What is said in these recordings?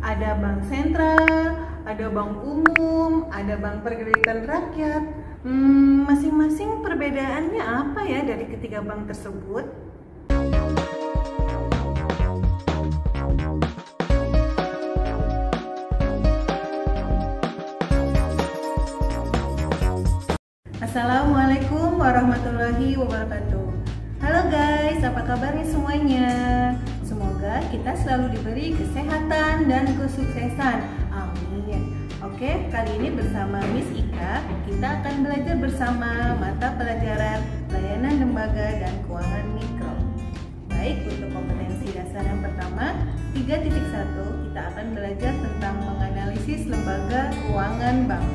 Ada bank sentral, ada bank umum, ada bank perkreditan rakyat. Masing-masing perbedaannya apa ya dari ketiga bank tersebut? Assalamualaikum warahmatullahi wabarakatuh. Halo guys, apa kabarnya semuanya? Semoga kita selalu diberi kesehatan dan kesuksesan. Amin. Oke, kali ini bersama Miss Ika, kita akan belajar bersama mata pelajaran Layanan Lembaga dan Keuangan Mikro. Baik, untuk kompetensi dasar yang pertama, 3.1, kita akan belajar tentang menganalisis lembaga keuangan bank.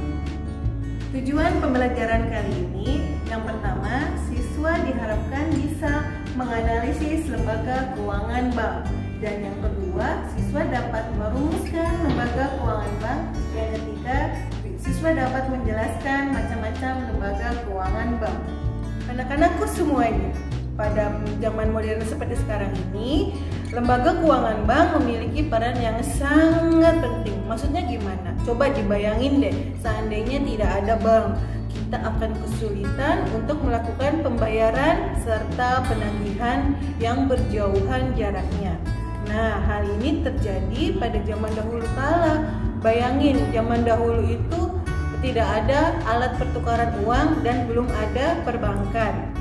Tujuan pembelajaran kali ini, yang pertama, siswa diharapkan bisa menganalisis lembaga keuangan bank. Dan yang kedua, siswa dapat merumuskan lembaga keuangan bank. Yang ketiga, siswa dapat menjelaskan macam-macam lembaga keuangan bank. Anak-anakku semuanya, pada zaman modern seperti sekarang ini, lembaga keuangan bank memiliki peran yang sangat penting. Maksudnya gimana? Coba dibayangin deh, seandainya tidak ada bank, kita akan kesulitan untuk melakukan pembayaran serta penagihan yang berjauhan jaraknya. Nah, hal ini terjadi pada zaman dahulu kala. Bayangin, zaman dahulu itu tidak ada alat pertukaran uang dan belum ada perbankan.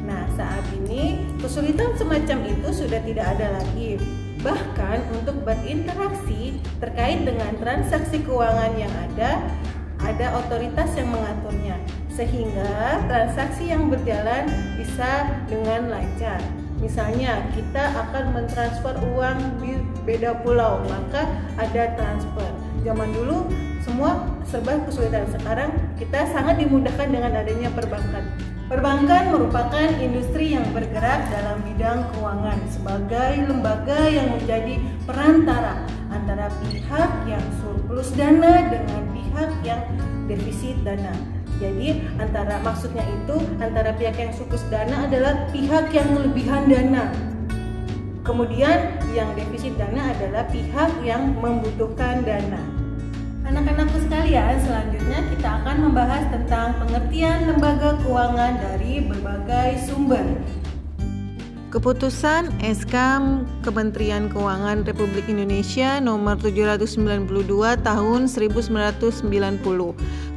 Nah, saat ini kesulitan semacam itu sudah tidak ada lagi. Bahkan untuk berinteraksi terkait dengan transaksi keuangan yang ada otoritas yang mengaturnya, sehingga transaksi yang berjalan bisa dengan lancar. Misalnya kita akan mentransfer uang di beda pulau, maka ada transfer. Zaman dulu semua serba kesulitan, sekarang kita sangat dimudahkan dengan adanya perbankan. Perbankan merupakan industri yang bergerak dalam bidang keuangan sebagai lembaga yang menjadi perantara antara pihak yang surplus dana dengan pihak yang defisit dana. Jadi maksudnya itu antara pihak yang surplus dana adalah pihak yang kelebihan dana. Kemudian yang defisit dana adalah pihak yang membutuhkan dana. Anak-anakku sekalian, selanjutnya kita akan membahas tentang pengertian lembaga keuangan dari berbagai sumber. Keputusan SK Kementerian Keuangan Republik Indonesia nomor 792 tahun 1990.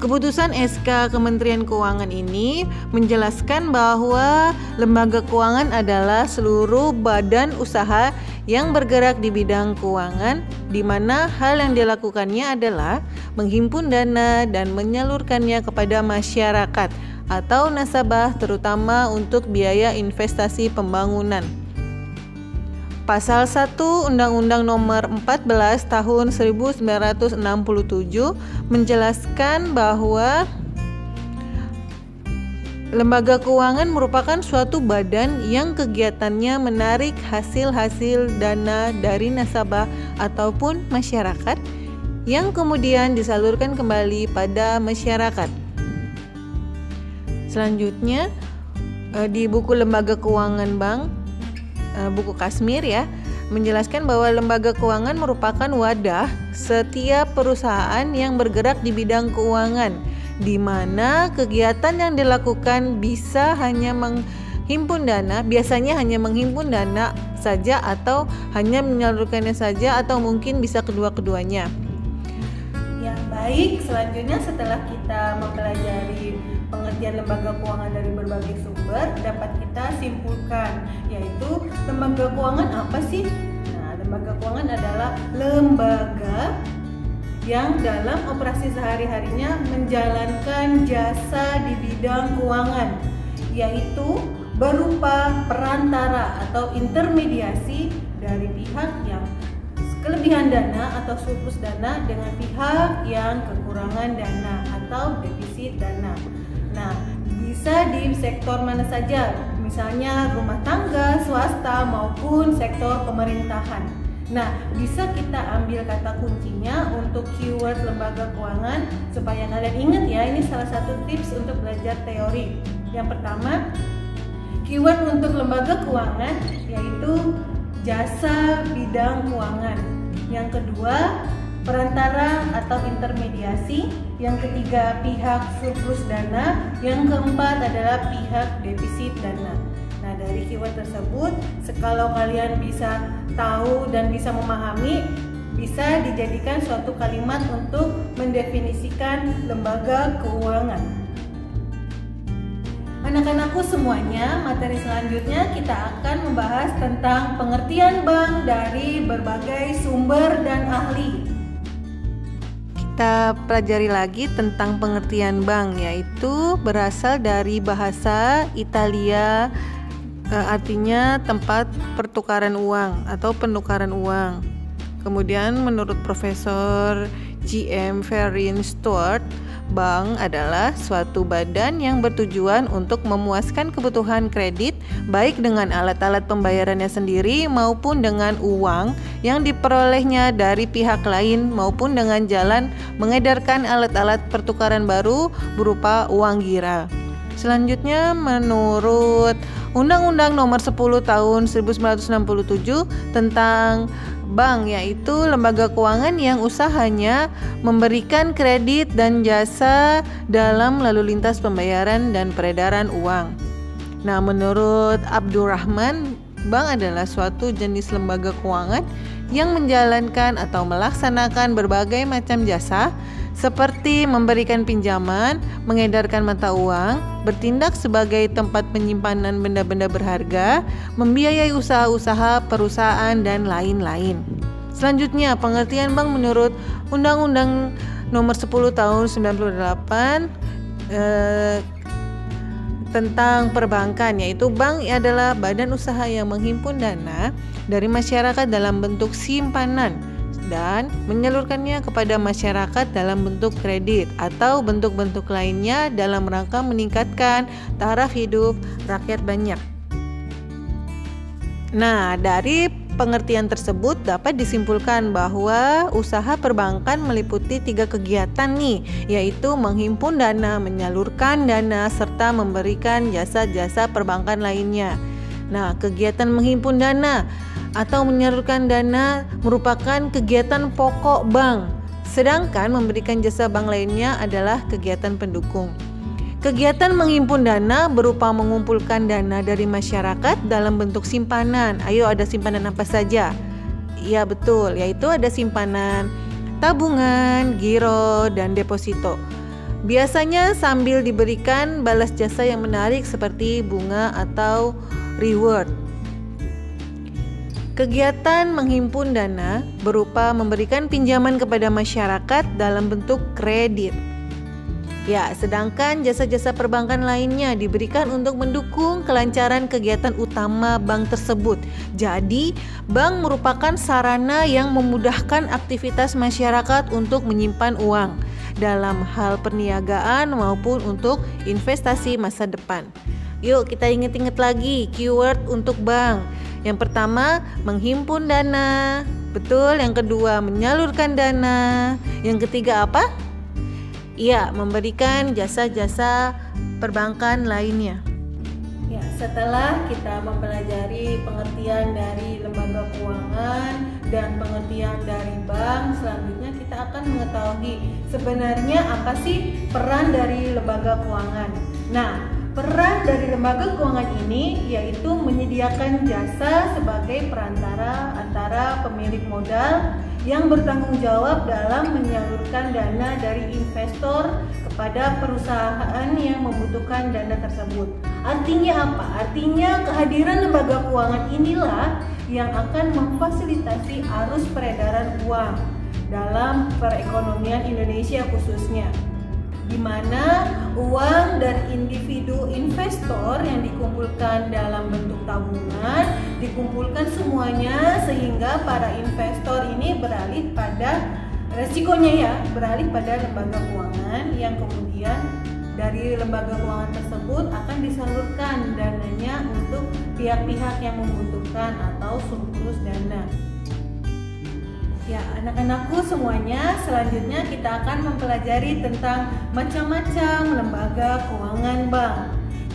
Keputusan SK Kementerian Keuangan ini menjelaskan bahwa lembaga keuangan adalah seluruh badan usaha yang bergerak di bidang keuangan, di mana hal yang dilakukannya adalah menghimpun dana dan menyalurkannya kepada masyarakat atau nasabah, terutama untuk biaya investasi pembangunan. Pasal 1 Undang-Undang Nomor 14 Tahun 1967 menjelaskan bahwa lembaga keuangan merupakan suatu badan yang kegiatannya menarik hasil-hasil dana dari nasabah ataupun masyarakat yang kemudian disalurkan kembali pada masyarakat. Selanjutnya di buku Lembaga Keuangan Bank, buku Kasmir ya, menjelaskan bahwa lembaga keuangan merupakan wadah setiap perusahaan yang bergerak di bidang keuangan, di mana kegiatan yang dilakukan biasanya hanya menghimpun dana saja atau hanya menyalurkannya saja atau mungkin bisa kedua-keduanya. Ya, baik, selanjutnya setelah kita mempelajari pengertian lembaga keuangan dari berbagai sumber, dapat kita simpulkan, yaitu lembaga keuangan apa sih? Nah, lembaga keuangan adalah lembaga yang dalam operasi sehari-harinya menjalankan jasa di bidang keuangan, yaitu berupa perantara atau intermediasi dari pihak yang kelebihan dana atau surplus dana dengan pihak yang kekurangan dana atau defisit dana. Nah, bisa di sektor mana saja, misalnya rumah tangga, swasta maupun sektor pemerintahan. Nah, bisa kita ambil kata kuncinya untuk keyword lembaga keuangan supaya kalian ingat ya, ini salah satu tips untuk belajar teori. Yang pertama, keyword untuk lembaga keuangan yaitu jasa bidang keuangan. Yang kedua, perantara atau intermediasi. Yang ketiga, pihak surplus dana. Yang keempat adalah pihak defisit dana. Nah, dari keyword tersebut, kalau kalian bisa tahu dan bisa memahami, bisa dijadikan suatu kalimat untuk mendefinisikan lembaga keuangan. Anak-anakku semuanya, materi selanjutnya kita akan membahas tentang pengertian bank dari berbagai sumber dan ahli. Kita pelajari lagi tentang pengertian bank, yaitu berasal dari bahasa Italia, artinya tempat pertukaran uang atau penukaran uang. Kemudian menurut Profesor G.M. Ferrin Stewart, bank adalah suatu badan yang bertujuan untuk memuaskan kebutuhan kredit baik dengan alat-alat pembayarannya sendiri maupun dengan uang yang diperolehnya dari pihak lain maupun dengan jalan mengedarkan alat-alat pertukaran baru berupa uang gira. Selanjutnya menurut Undang-Undang Nomor 10 Tahun 1967 tentang bank, yaitu lembaga keuangan yang usahanya memberikan kredit dan jasa dalam lalu lintas pembayaran dan peredaran uang. Nah, menurut Abdurrahman, bank adalah suatu jenis lembaga keuangan yang menjalankan atau melaksanakan berbagai macam jasa seperti memberikan pinjaman, mengedarkan mata uang, bertindak sebagai tempat penyimpanan benda-benda berharga, membiayai usaha-usaha perusahaan, dan lain-lain. Selanjutnya, pengertian bank menurut Undang-Undang Nomor 10 Tahun 98 tentang perbankan, yaitu bank adalah badan usaha yang menghimpun dana dari masyarakat dalam bentuk simpanan dan menyalurkannya kepada masyarakat dalam bentuk kredit atau bentuk-bentuk lainnya dalam rangka meningkatkan taraf hidup rakyat banyak. Nah, dari pengertian tersebut dapat disimpulkan bahwa usaha perbankan meliputi 3 kegiatan nih, yaitu menghimpun dana, menyalurkan dana, serta memberikan jasa-jasa perbankan lainnya. Nah, kegiatan menghimpun dana atau menyalurkan dana merupakan kegiatan pokok bank, sedangkan memberikan jasa bank lainnya adalah kegiatan pendukung. Kegiatan menghimpun dana berupa mengumpulkan dana dari masyarakat dalam bentuk simpanan. Ayo, ada simpanan apa saja? Iya betul, yaitu ada simpanan tabungan, giro, dan deposito. Biasanya sambil diberikan balas jasa yang menarik seperti bunga atau reward. Kegiatan menghimpun dana berupa memberikan pinjaman kepada masyarakat dalam bentuk kredit. Ya, sedangkan jasa-jasa perbankan lainnya diberikan untuk mendukung kelancaran kegiatan utama bank tersebut. Jadi, bank merupakan sarana yang memudahkan aktivitas masyarakat untuk menyimpan uang dalam hal perniagaan maupun untuk investasi masa depan. Yuk, kita ingat-ingat lagi keyword untuk bank. Yang pertama, menghimpun dana. Betul. Yang kedua, menyalurkan dana. Yang ketiga apa? Iya, memberikan jasa-jasa perbankan lainnya. Ya, setelah kita mempelajari pengertian dari lembaga keuangan dan pengertian dari bank, selanjutnya kita akan mengetahui sebenarnya apa sih peran dari lembaga keuangan. Nah, peran dari lembaga keuangan ini yaitu menyediakan jasa sebagai perantara antara pemilik modal yang bertanggung jawab dalam menyalurkan dana dari investor kepada perusahaan yang membutuhkan dana tersebut. Artinya apa? Artinya kehadiran lembaga keuangan inilah yang akan memfasilitasi arus peredaran uang dalam perekonomian Indonesia khususnya, di mana uang dari individu investor yang dikumpulkan dalam bentuk tabungan dikumpulkan semuanya sehingga para investor ini beralih pada resikonya beralih pada lembaga keuangan yang kemudian dari lembaga keuangan tersebut akan disalurkan dananya untuk pihak-pihak yang membutuhkan atau surplus dana. Ya, anak-anakku semuanya, selanjutnya kita akan mempelajari tentang macam-macam lembaga keuangan bank.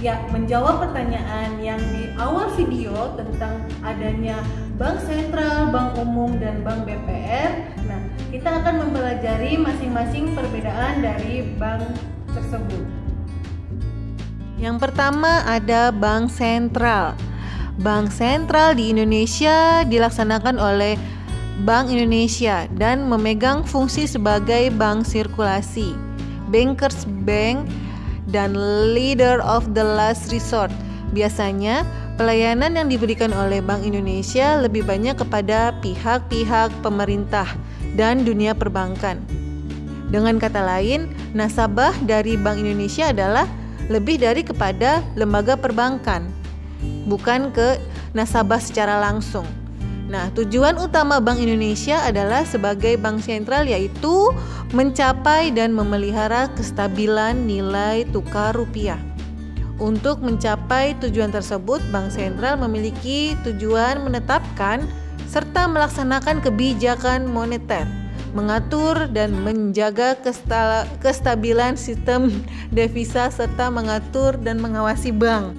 Ya, menjawab pertanyaan yang di awal video tentang adanya bank sentral, bank umum, dan bank BPR. Nah, kita akan mempelajari masing-masing perbedaan dari bank tersebut. Yang pertama ada bank sentral. Bank sentral di Indonesia dilaksanakan oleh Bank Indonesia dan memegang fungsi sebagai bank sirkulasi, bankers bank, dan leader of the last resort. Biasanya pelayanan yang diberikan oleh Bank Indonesia lebih banyak kepada pihak-pihak pemerintah dan dunia perbankan. Dengan kata lain, nasabah dari Bank Indonesia adalah lebih dari kepada lembaga perbankan, bukan ke nasabah secara langsung. Nah, tujuan utama Bank Indonesia adalah sebagai bank sentral, yaitu mencapai dan memelihara kestabilan nilai tukar rupiah. Untuk mencapai tujuan tersebut, Bank Sentral memiliki tujuan menetapkan serta melaksanakan kebijakan moneter, mengatur dan menjaga kestabilan sistem devisa, serta mengatur dan mengawasi bank.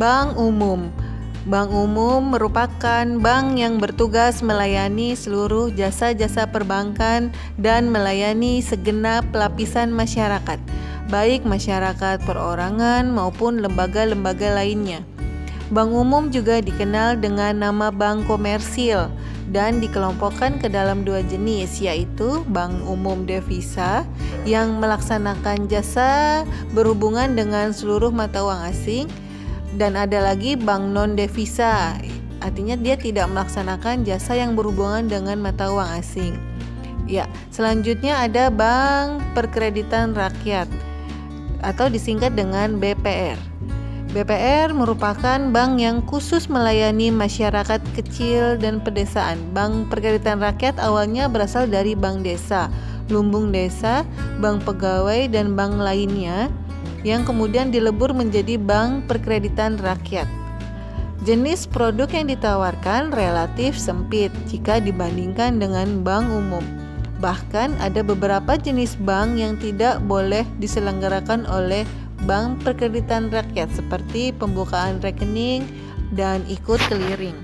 Bank umum. Bank umum merupakan bank yang bertugas melayani seluruh jasa-jasa perbankan dan melayani segenap lapisan masyarakat, baik masyarakat perorangan maupun lembaga-lembaga lainnya. Bank umum juga dikenal dengan nama bank komersil dan dikelompokkan ke dalam dua jenis, yaitu bank umum devisa yang melaksanakan jasa berhubungan dengan seluruh mata uang asing, dan ada lagi bank non devisa, artinya dia tidak melaksanakan jasa yang berhubungan dengan mata uang asing. Ya, selanjutnya ada bank perkreditan rakyat atau disingkat dengan BPR. BPR merupakan bank yang khusus melayani masyarakat kecil dan pedesaan. Bank perkreditan rakyat awalnya berasal dari bank desa, lumbung desa, bank pegawai, dan bank lainnya yang kemudian dilebur menjadi bank perkreditan rakyat. Jenis produk yang ditawarkan relatif sempit jika dibandingkan dengan bank umum. Bahkan ada beberapa jenis bank yang tidak boleh diselenggarakan oleh bank perkreditan rakyat, seperti pembukaan rekening dan ikut clearing.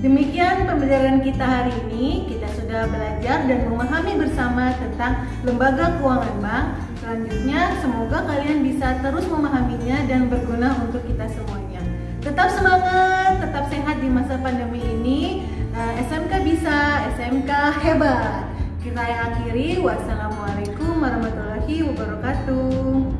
Demikian pembelajaran kita hari ini. Kita sudah belajar dan memahami bersama tentang lembaga keuangan bank. Selanjutnya, semoga kalian bisa terus memahaminya dan berguna untuk kita semuanya. Tetap semangat, tetap sehat di masa pandemi ini. SMK bisa, SMK hebat. Kita akhiri. Wassalamualaikum warahmatullahi wabarakatuh.